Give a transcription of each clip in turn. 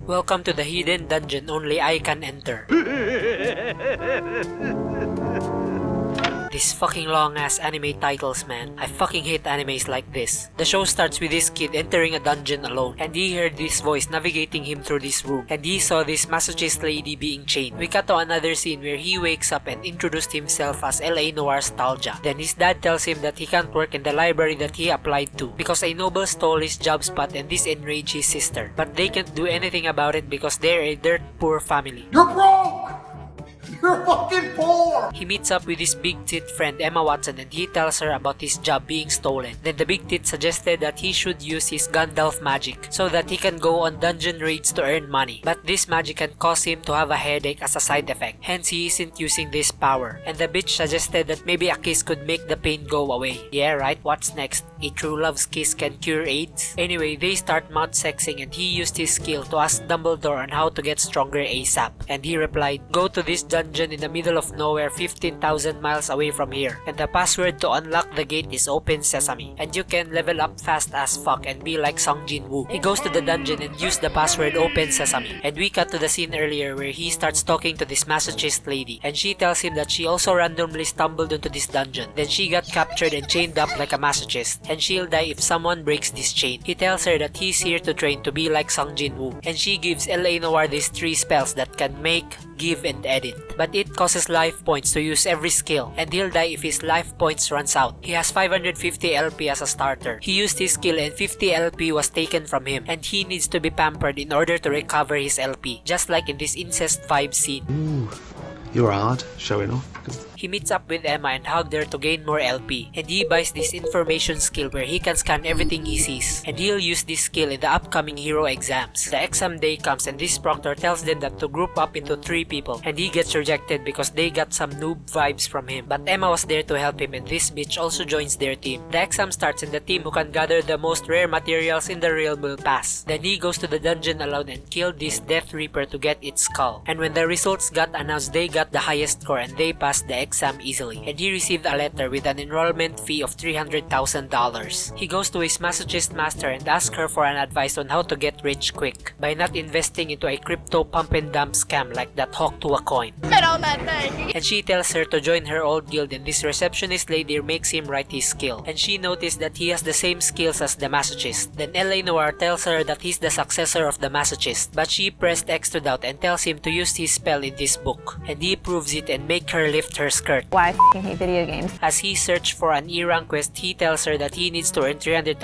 Welcome to the hidden dungeon only I can enter. These fucking long ass anime titles, man. I fucking hate animes like this. The show starts with this kid entering a dungeon alone, and he heard this voice navigating him through this room, and he saw this masochist lady being chained. We cut to another scene where he wakes up and introduced himself as LA Noir's Talja. Then his dad tells him that he can't work in the library that he applied to because a noble stole his job spot, and this enraged his sister. But they can't do anything about it because they're a dirt poor family. You're broke! You're fucking poor! He meets up with his big tit friend Emma Watson, and he tells her about his job being stolen. Then the big tit suggested that he should use his Gandalf magic so that he can go on dungeon raids to earn money. But this magic can cause him to have a headache as a side effect, hence he isn't using this power. And the bitch suggested that maybe a kiss could make the pain go away. Yeah, right? What's next? A true love's kiss can cure AIDS? Anyway, they start mouth sexing, and he used his skill to ask Dumbledore on how to get stronger ASAP. And he replied, "Go to this dungeon in the middle of nowhere 15,000 miles away from here, and the password to unlock the gate is open sesame, and you can level up fast as fuck and be like Sung Jin Woo." He goes to the dungeon and used the password open sesame, and we cut to the scene earlier where he starts talking to this masochist lady, and she tells him that she also randomly stumbled into this dungeon. Then she got captured and chained up like a masochist, and she'll die if someone breaks this chain. He tells her that he's here to train to be like Sung Jin Woo, and she gives LA Noir these 3 spells that can make, give, and edit. But it costs life points to use every skill, and he'll die if his life points runs out. He has 550 LP as a starter. He used his skill and 50 LP was taken from him, and he needs to be pampered in order to recover his LP, just like in this incest vibe scene. Ooh, you're hard, showing off. He meets up with Emma and hugged her to gain more LP, and he buys this information skill where he can scan everything he sees, and he'll use this skill in the upcoming hero exams. The exam day comes, and this proctor tells them that to group up into 3 people, and he gets rejected because they got some noob vibes from him. But Emma was there to help him, and this bitch also joins their team. The exam starts, and the team who can gather the most rare materials in the realm will pass. Then he goes to the dungeon alone and killed this Death Reaper to get its skull. And when the results got announced, they got the highest score and they passed the exam easily, and he received a letter with an enrollment fee of $300,000. He goes to his masochist master and asks her for an advice on how to get rich quick by not investing into a crypto pump and dump scam like that hawk to a coin. And she tells her to join her old guild, and this receptionist lady makes him write his skill, and she noticed that he has the same skills as the masochist. Then LA Noir tells her that he's the successor of the masochist, but she pressed X to doubt and tells him to use his spell in this book, and he proves it and make her lift her skirt. Why I f***ing hate video games. As he searched for an E-rank quest, he tells her that he needs to earn $300,000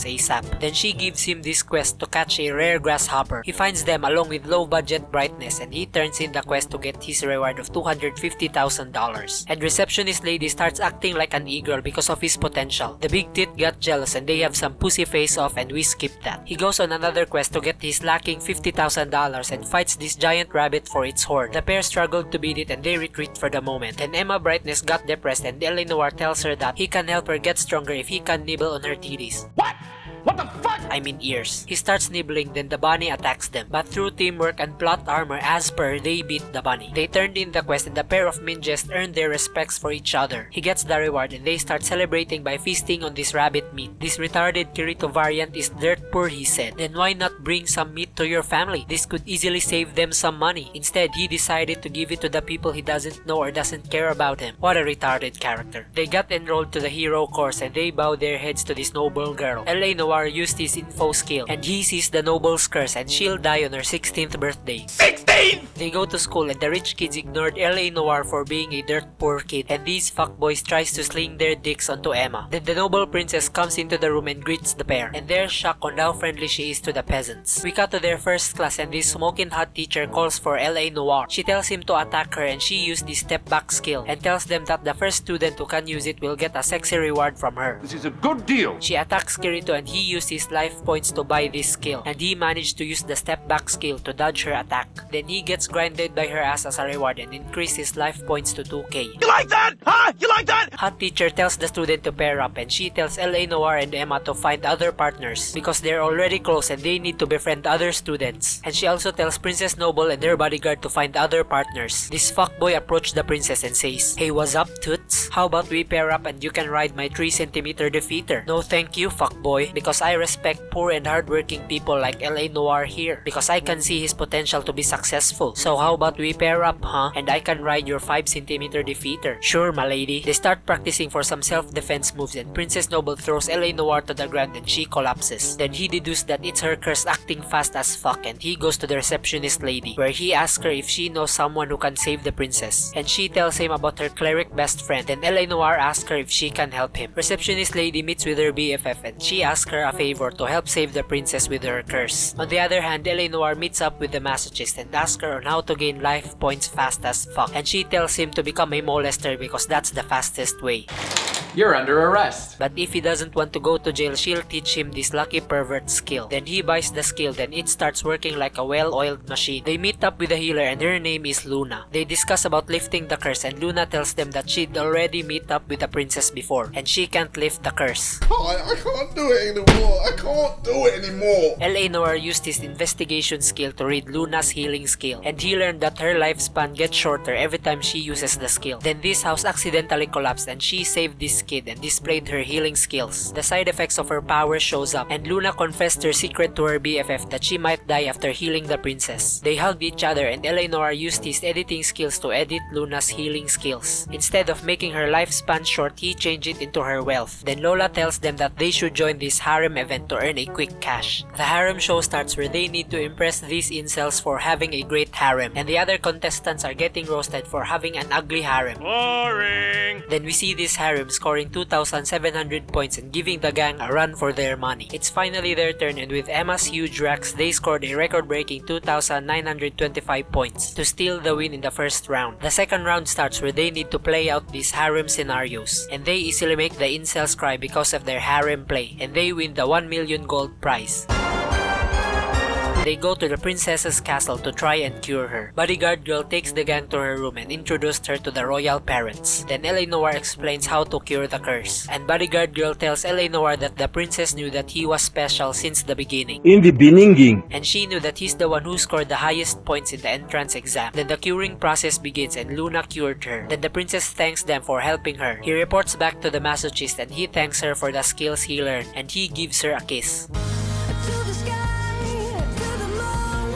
ASAP. Then she gives him this quest to catch a rare grasshopper. He finds them along with low budget brightness, and he turns in the quest to get his reward of $250,000. And receptionist lady starts acting like an e-girl because of his potential. The big tit got jealous and they have some pussy face off, and we skip that. He goes on another quest to get his lacking $50,000 and fights this giant rabbit for its hoard. The pair struggled to beat it and they retreat for the moment. Then Emma Brightness got depressed, and LA Noir tells her that he can help her get stronger if he can nibble on her titties. What? What the fuck? I mean ears. He starts nibbling, then the bunny attacks them. But through teamwork and plot armor as per, they beat the bunny. They turned in the quest, and the pair of ninjas earned their respects for each other. He gets the reward, and they start celebrating by feasting on this rabbit meat. This retarded Kirito variant is dirt poor, he said. Then why not bring some meat to your family? This could easily save them some money. Instead, he decided to give it to the people he doesn't know or doesn't care about him. What a retarded character. They got enrolled to the hero course, and they bow their heads to this noble girl. LA Noir used his info skill, and he sees the noble's curse, and she'll die on her 16th birthday. 16! They go to school, and the rich kids ignored LA Noir for being a dirt poor kid, and these fuckboys tries to sling their dicks onto Emma. Then the noble princess comes into the room and greets the pair, and they're shocked on how friendly she is to the peasants. We cut to their first class, and this smoking hot teacher calls for LA Noir. She tells him to attack her, and she used the step back skill, and tells them that the first student who can use it will get a sexy reward from her. This is a good deal. She attacks Kirito, and he used his life points to buy this skill, and he managed to use the step back skill to dodge her attack. Then he gets grinded by her ass as a reward and increased his life points to 2k. You like that? Huh? You like that? Hot teacher tells the student to pair up, and she tells LA Noir and Emma to find other partners because they're already close and they need to befriend other students. And she also tells Princess Noble and her bodyguard to find other partners. This fuckboy approached the princess and says, "Hey, what's up, toots? How about we pair up and you can ride my 3cm defeater?" "No thank you, fuckboy, because because I respect poor and hardworking people like LA Noir here, because I can see his potential to be successful. So how about we pair up, huh? And I can ride your 5cm defeater. Sure, my lady. They start practicing for some self-defense moves and Princess Noble throws LA Noir to the ground and she collapses. Then he deduces that it's her curse acting fast as fuck and he goes to the receptionist lady, where he asks her if she knows someone who can save the princess. And she tells him about her cleric best friend. Then LA Noir asks her if she can help him. Receptionist lady meets with her BFF and she asks her a favor to help save the princess with her curse. On the other hand, LA Noir meets up with the masochist and asks her on how to gain life points fast as fuck. And she tells him to become a molester because that's the fastest way. You're under arrest. But if he doesn't want to go to jail, she'll teach him this lucky pervert skill. Then he buys the skill, then it starts working like a well-oiled machine. They meet up with a healer and her name is Luna. They discuss about lifting the curse and Luna tells them that she'd already meet up with the princess before and she can't lift the curse. I can't do it anymore. I can't do it anymore. LA Noir used his investigation skill to read Luna's healing skill and he learned that her lifespan gets shorter every time she uses the skill. Then this house accidentally collapsed and she saved this kid and displayed her healing skills. The side effects of her power shows up and Luna confessed her secret to her BFF that she might die after healing the princess. They hugged each other and LA Noir used his editing skills to edit Luna's healing skills. Instead of making her lifespan short, he changed it into her wealth. Then Lola tells them that they should join this harem event to earn a quick cash. The harem show starts where they need to impress these incels for having a great harem and the other contestants are getting roasted for having an ugly harem. Boring! Then we see this harem scoring 2,700 points and giving the gang a run for their money. It's finally their turn and with Emma's huge racks, they scored a record-breaking 2,925 points to steal the win in the first round. The second round starts where they need to play out these harem scenarios and they easily make the incels cry because of their harem play and they win the 1 million gold prize. They go to the princess's castle to try and cure her. Bodyguard girl takes the gang to her room and introduced her to the royal parents. Then LA Noir explains how to cure the curse. And bodyguard girl tells LA Noir that the princess knew that he was special since the beginning. In the beginning. And she knew that he's the one who scored the highest points in the entrance exam. Then the curing process begins and Luna cured her. Then the princess thanks them for helping her. He reports back to the masochist and he thanks her for the skills he learned and he gives her a kiss.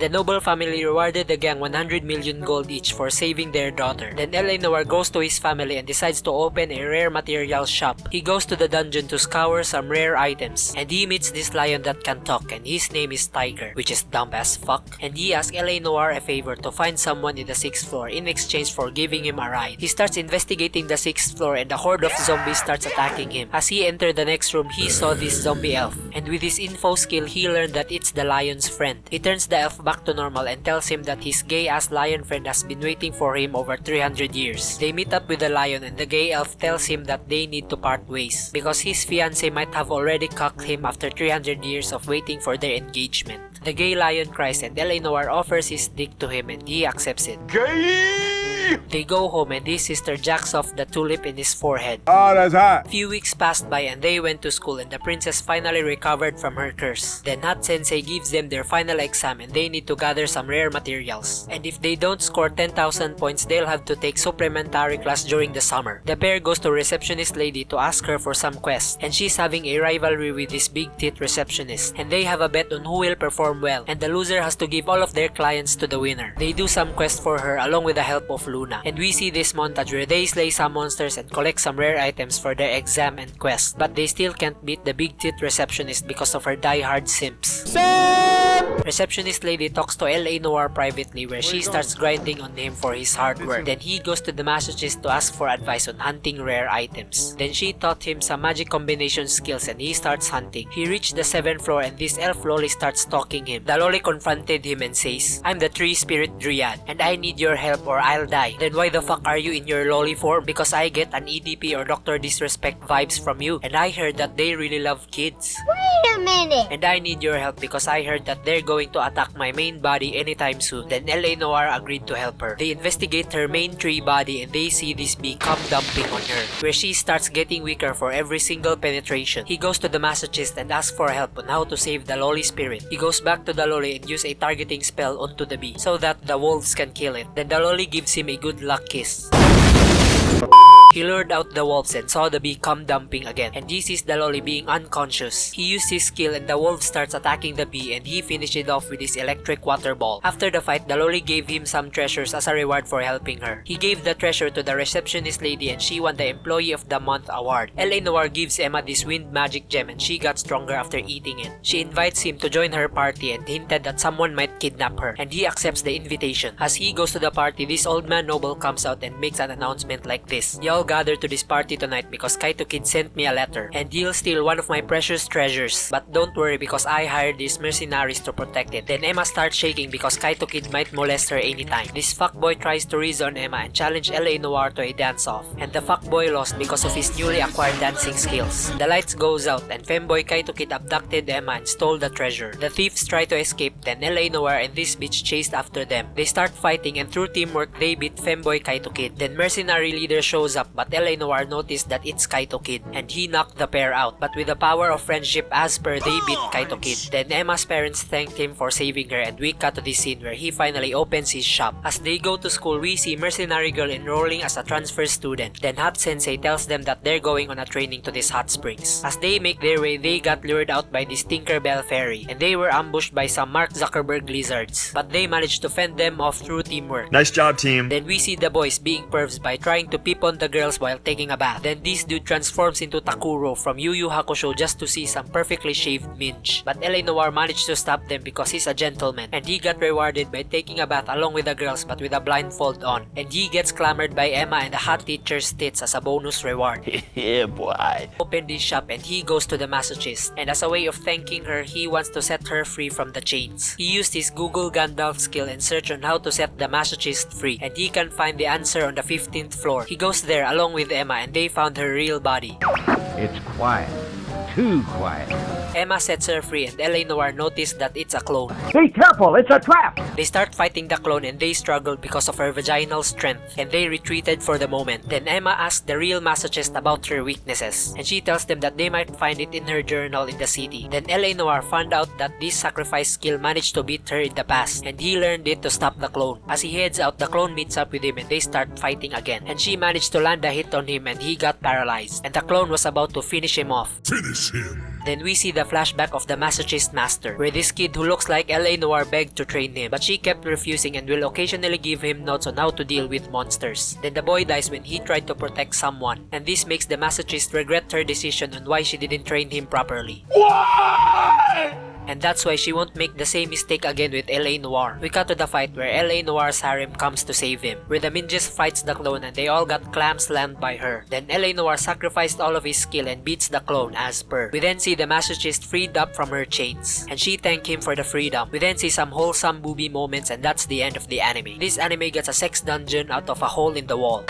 The noble family rewarded the gang 100 million gold each for saving their daughter. Then LA Noir goes to his family and decides to open a rare materials shop. He goes to the dungeon to scour some rare items and he meets this lion that can talk and his name is Tiger, which is dumb as fuck. And he asks LA Noir a favor to find someone in the 6th floor in exchange for giving him a ride. He starts investigating the 6th floor and a horde of zombies starts attacking him. As he entered the next room, he saw this zombie elf and with his info skill, he learned that it's the lion's friend. He turns the elf back to normal and tells him that his gay-ass lion friend has been waiting for him over 300 years. They meet up with the lion and the gay elf tells him that they need to part ways because his fiancé might have already cucked him after 300 years of waiting for their engagement. The gay lion cries and LA Noir offers his dick to him and he accepts it. Gay! They go home and his sister jacks off the tulip in his forehead. Oh, that's hot. Few weeks passed by and they went to school and the princess finally recovered from her curse. Then Hot Sensei gives them their final exam and they need to gather some rare materials. And if they don't score 10,000 points, they'll have to take supplementary class during the summer. The pair goes to receptionist lady to ask her for some quests and she's having a rivalry with this big tit receptionist and they have a bet on who will perform well and the loser has to give all of their clients to the winner. They do some quests for her along with the help of Luna and we see this montage where they slay some monsters and collect some rare items for their exam and quest, but they still can't beat the big tit receptionist because of her die-hard simps. Receptionist lady talks to LA Noir privately where she starts grinding on him for his hard work. Then he goes to the masochist to ask for advice on hunting rare items. Then she taught him some magic combination skills and he starts hunting. He reached the 7th floor and this elf lolly starts stalking him. The lolly confronted him and says, "I'm the tree spirit dryad and I need your help or I'll die." Then why the fuck are you in your lolly form? Because I get an EDP or Dr. Disrespect vibes from you and I heard that they really love kids. Wait a minute! And I need your help because I heard that they're going to attack my main body anytime soon. Then LA Noir agreed to help her. They investigate her main tree body and they see this bee come dumping on her, where she starts getting weaker for every single penetration. He goes to the masochist and asks for help on how to save the lolly spirit. He goes back to the lolly and use a targeting spell onto the bee so that the wolves can kill it. Then the lolly gives him a good luck kiss. He lured out the wolves and saw the bee come dumping again, and he sees the lolly being unconscious. He used his skill and the wolf starts attacking the bee, and he finished it off with his electric water ball. After the fight, the lolly gave him some treasures as a reward for helping her. He gave the treasure to the receptionist lady and she won the Employee of the Month award. L.A. Noire gives Emma this wind magic gem and she got stronger after eating it. She invites him to join her party and hinted that someone might kidnap her, and he accepts the invitation. As he goes to the party, this old man noble comes out and makes an announcement like this: "Y'all gather to this party tonight because Kaito Kid sent me a letter, and he'll steal one of my precious treasures. But don't worry because I hired these mercenaries to protect it." Then Emma starts shaking because Kaito Kid might molest her anytime. This fuckboy tries to reason Emma and challenge L.A. Noire to a dance-off, and the fuckboy lost because of his newly acquired dancing skills. The lights goes out and femboy Kaito Kid abducted Emma and stole the treasure. The thieves try to escape, then L.A. Noire and this bitch chased after them. They start fighting and through teamwork they beat femboy Kaito Kid. Then mercenary leader shows up, but L.A. Noire noticed that it's Kaito Kid and he knocked the pair out, but with the power of friendship as per they beat Kaito Kid. Then Emma's parents thanked him for saving her, and we cut to this scene where he finally opens his shop. As they go to school, we see mercenary girl enrolling as a transfer student. Then Hot Sensei tells them that they're going on a training to these hot springs. As they make their way, they got lured out by this Tinkerbell fairy, and they were ambushed by some Mark Zuckerberg lizards, but they managed to fend them off through teamwork. Nice job, team. Then we see the boys being pervs by trying to peep on the girls while taking a bath. Then this dude transforms into Takuro from Yu Yu Hakusho just to see some perfectly shaved minge. But L.A. Noire managed to stop them because he's a gentleman, and he got rewarded by taking a bath along with the girls but with a blindfold on. And he gets clamored by Emma and the hot teacher's tits as a bonus reward. Yeah, boy. Opened his shop and he goes to the masochist, and as a way of thanking her, he wants to set her free from the chains. He used his Google Gandalf skill and search on how to set the masochist free, and he can find the answer on the 15th floor. He goes there along with Emma and they found her real body. It's quiet. Too quiet. Emma sets her free and L.A. Noire noticed that it's a clone. Be careful, it's a trap! They start fighting the clone and they struggled because of her vaginal strength, and they retreated for the moment. Then Emma asks the real masochist about her weaknesses, and she tells them that they might find it in her journal in the city. Then L.A. Noire found out that this sacrifice skill managed to beat her in the past, and he learned it to stop the clone. As he heads out, the clone meets up with him and they start fighting again, and she managed to land a hit on him and he got paralyzed, and the clone was about to finish him off. Finish him. Then we see the flashback of the masochist master, where this kid who looks like L.A. Noire begged to train him, but she kept refusing and will occasionally give him notes on how to deal with monsters. Then the boy dies when he tried to protect someone, and this makes the masochist regret her decision on why she didn't train him properly. Why? And that's why she won't make the same mistake again with L.A. Noire. We cut to the fight where L.A. Noire's harem comes to save him, where the Minges fights the clone and they all got clam slammed by her. Then L.A. Noire sacrificed all of his skill and beats the clone as per. We then see the masochist freed up from her chains, and she thanked him for the freedom. We then see some wholesome booby moments, and that's the end of the anime. This anime gets a sex dungeon out of a hole in the wall.